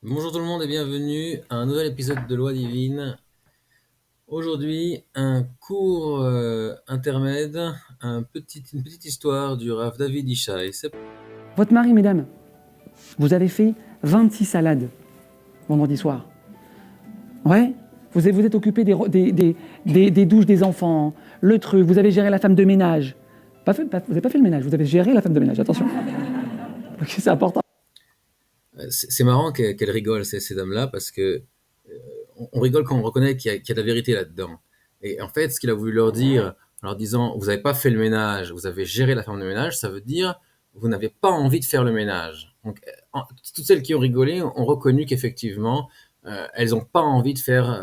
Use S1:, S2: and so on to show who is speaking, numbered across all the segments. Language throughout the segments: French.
S1: Bonjour tout le monde et bienvenue à un nouvel épisode de Loi Divine. Aujourd'hui, un court intermède, une petite histoire du Rav David Ishaï.
S2: Votre mari, mesdames, vous avez fait 26 salades vendredi soir. Ouais. Vous êtes occupé des douches des enfants, le truc, vous avez géré la femme de ménage. Vous n'avez pas fait le ménage, vous avez géré la femme de ménage, attention. Ok, c'est important.
S1: C'est marrant qu'elle rigole, ces dames-là, parce que on rigole quand on reconnaît qu'il y a de la vérité là-dedans. Et en fait, ce qu'il a voulu leur dire, en leur disant, vous n'avez pas fait le ménage, vous avez géré la femme de ménage, ça veut dire, vous n'avez pas envie de faire le ménage. Donc, toutes celles qui ont rigolé ont reconnu qu'effectivement, elles n'ont pas envie de faire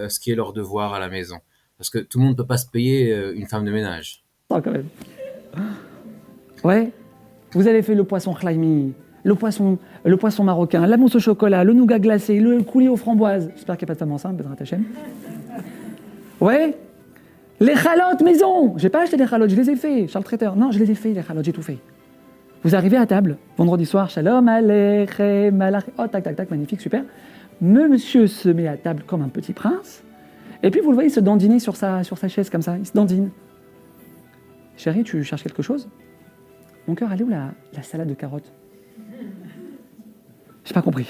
S1: ce qui est leur devoir à la maison. Parce que tout le monde ne peut pas se payer une femme de ménage.
S2: Quand même. Ouais. Vous avez fait le poisson chlaimi, le poisson marocain, la mousse au chocolat, le nougat glacé, le coulis aux framboises. J'espère qu'il n'y a pas de femme enceinte, Bezrat Hashem. Ouais. Les chalotes maison. J'ai pas acheté les chalotes, je les ai fait. Charles Traiteur. Non, je les ai fait, les chalotes, j'ai tout fait. Vous arrivez à table, vendredi soir, shalom aleichem, oh tac tac tac, magnifique, super. Monsieur se met à table comme un petit prince, et puis vous le voyez se dandiner sur sa chaise comme ça, il se dandine. Chérie, tu cherches quelque chose? Mon cœur, elle est où la salade de carottes? J'ai pas compris.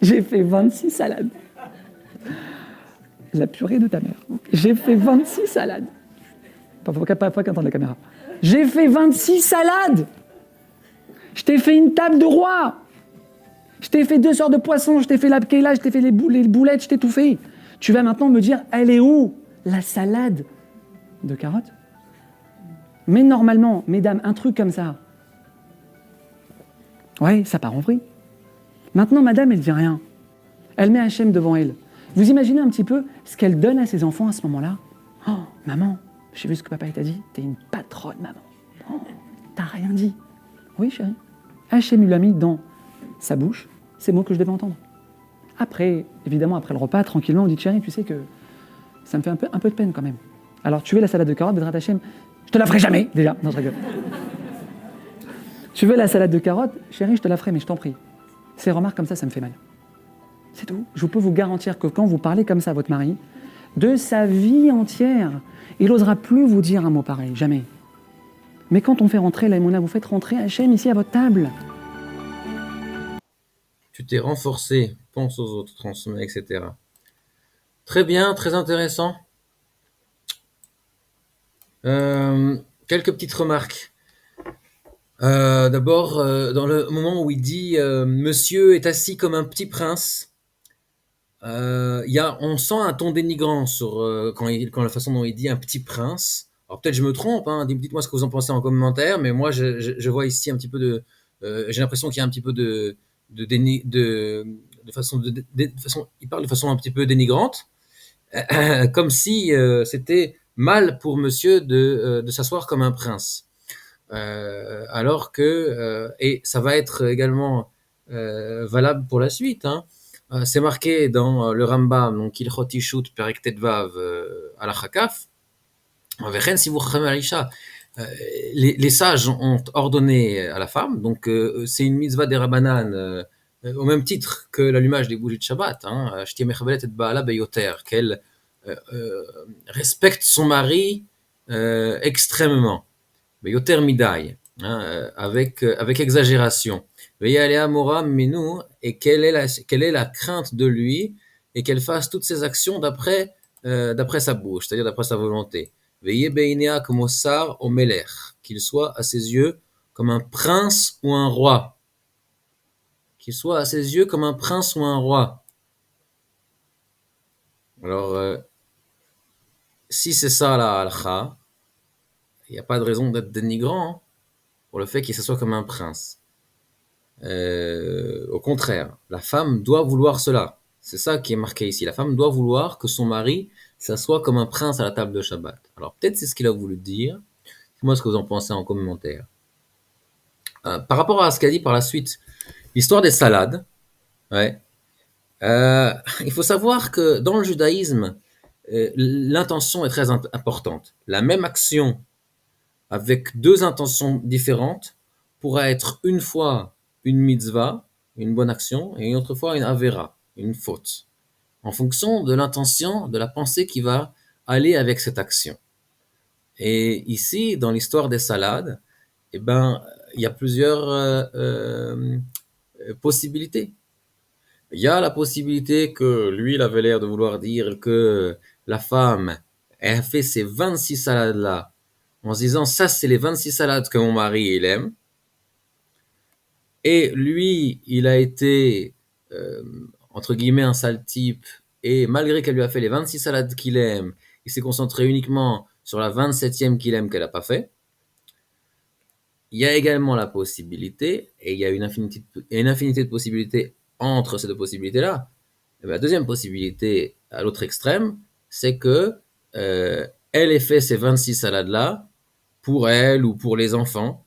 S2: J'ai fait 26 salades. La purée de ta mère. J'ai fait 26 salades. Pas qu'entendre la caméra. J'ai fait 26 salades. Je t'ai fait une table de roi. Je t'ai fait 2 sortes de poissons. Je t'ai fait la kéla, je t'ai fait les boulettes, je t'ai tout fait. Tu vas maintenant me dire, elle est où la salade de carottes? Mais normalement, mesdames, un truc comme ça, ouais, ça part en vrille. Maintenant, madame, elle dit rien. Elle met Hachem devant elle. Vous imaginez un petit peu ce qu'elle donne à ses enfants à ce moment-là? Oh, maman, j'ai vu ce que papa t'a dit. T'es une patronne, maman. Oh, t'as rien dit. Oui, chérie. Hachem lui a mis dans sa bouche ces mots que je devais entendre. Après, évidemment, après le repas, tranquillement, on dit, chérie, tu sais que ça me fait un peu de peine quand même. Alors, tu veux la salade de carottes, Bezrat Hashem? Je te la ferai jamais, déjà. Non, je rigole. Tu veux la salade de carottes? Chérie, je te la ferai, mais je t'en prie. Ces remarques comme ça me fait mal. C'est tout. Je peux vous garantir que quand vous parlez comme ça à votre mari, de sa vie entière, il n'osera plus vous dire un mot pareil, jamais. Mais quand on fait rentrer l'aïmouna, vous faites rentrer Hachem ici à votre table.
S1: Tu t'es renforcé, pense aux autres, transmets, etc. Très bien, très intéressant. Quelques petites remarques. D'abord, dans le moment où il dit Monsieur est assis comme un petit prince, on sent un ton dénigrant sur quand la façon dont il dit un petit prince. Alors peut-être je me trompe, hein, dites-moi ce que vous en pensez en commentaire, mais moi je vois ici un petit peu de, j'ai l'impression qu'il y a un petit peu de façon il parle de façon un petit peu dénigrante, comme si c'était mal pour Monsieur de s'asseoir comme un prince. Alors que, et ça va être également valable pour la suite, hein. C'est marqué dans le Rambam, donc Ilchot Ishut Perek Tetvav à la Chakaf. Vechen si vous les sages ont ordonné à la femme, donc c'est une mitzvah des Rabbanan, au même titre que l'allumage des bougies de Shabbat, hein, Shtieh mechabelet et Baala beyoter, qu'elle respecte son mari extrêmement. Yoter midai, hein, avec exagération. Et quelle est la crainte de lui, et qu'elle fasse toutes ses actions d'après sa bouche, c'est-à-dire d'après sa volonté. Qu'il soit à ses yeux comme un prince ou un roi. Qu'il soit à ses yeux comme un prince ou un roi. Alors, si c'est ça la halakha, il n'y a pas de raison d'être dénigrant, hein, pour le fait qu'il s'assoit comme un prince. Au contraire, la femme doit vouloir cela. C'est ça qui est marqué ici. La femme doit vouloir que son mari s'assoie comme un prince à la table de Shabbat. Alors peut-être c'est ce qu'il a voulu dire. Dites-moi ce que vous en pensez en commentaire. Par rapport à ce qu'a dit par la suite, l'histoire des salades, ouais, il faut savoir que dans le judaïsme, l'intention est très importante. La même action avec 2 intentions différentes pourra être une fois une mitzvah une bonne action, et une autre fois une avéra, une faute, en fonction de l'intention, de la pensée qui va aller avec cette action. Et ici, dans l'histoire des salades, eh ben, il y a plusieurs possibilités. Il y a la possibilité que lui, il avait l'air de vouloir dire que la femme, elle a fait ces 26 salades-là en se disant, ça, c'est les 26 salades que mon mari, il aime. Et lui, il a été, euh, entre guillemets, un sale type. Et malgré qu'elle lui a fait les 26 salades qu'il aime, il s'est concentré uniquement sur la 27e qu'il aime qu'elle n'a pas fait. Il y a également la possibilité, et il y a une infinité de possibilités entre ces deux possibilités-là. Et bien, la deuxième possibilité, à l'autre extrême, c'est que elle ait fait ces 26 salades-là pour elle ou pour les enfants,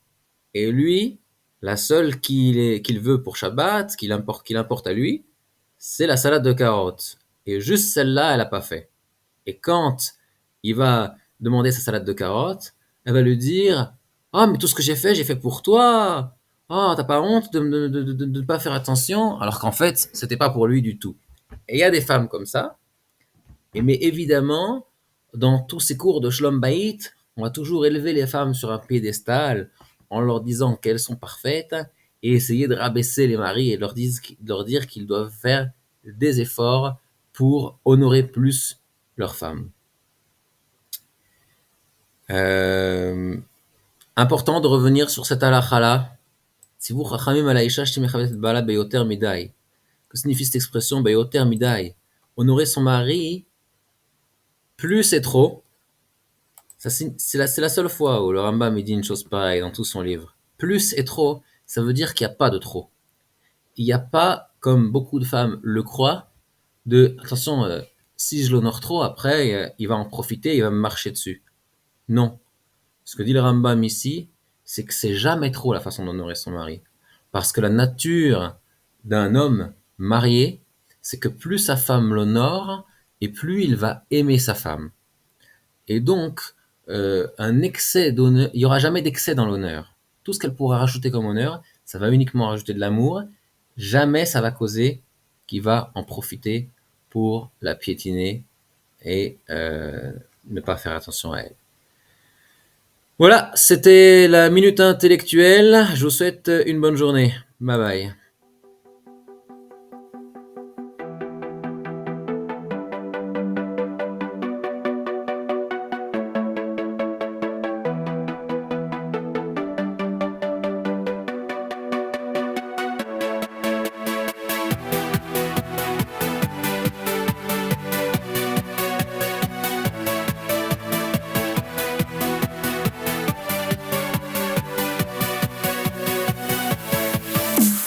S1: et lui, la seule qu'il veut pour Shabbat, qu'il importe à lui, c'est la salade de carottes. Et juste celle-là, elle n'a pas fait. Et quand il va demander sa salade de carottes, elle va lui dire: «Ah, mais tout ce que j'ai fait pour toi. Ah, t'as pas honte de ne pas faire attention?» Alors qu'en fait, c'était pas pour lui du tout. Et il y a des femmes comme ça. Mais évidemment, dans tous ces cours de Shlom Bayit, on va toujours élever les femmes sur un piédestal en leur disant qu'elles sont parfaites et essayer de rabaisser les maris et leur dire qu'ils doivent faire des efforts pour honorer plus leurs femmes. Euh, Important de revenir sur cette halakha-là. Si vous chachamim ala isha shtimechavet bala beyoter midai. Que signifie cette expression beyoter midai? Honorer son mari, plus c'est trop. C'est la seule fois où le Rambam dit une chose pareille dans tout son livre. Plus est trop, ça veut dire qu'il n'y a pas de trop. Il n'y a pas, comme beaucoup de femmes le croient, de attention, si je l'honore trop, après, il va en profiter, il va me marcher dessus. Non. Ce que dit le Rambam ici, c'est que c'est jamais trop la façon d'honorer son mari. Parce que la nature d'un homme marié, c'est que plus sa femme l'honore, et plus il va aimer sa femme. Et donc, un excès d'honneur, il n'y aura jamais d'excès dans l'honneur. Tout ce qu'elle pourra rajouter comme honneur, ça va uniquement rajouter de l'amour. Jamais ça va causer qu'il va en profiter pour la piétiner et ne pas faire attention à elle. Voilà, c'était la minute intellectuelle. Je vous souhaite une bonne journée. Bye bye.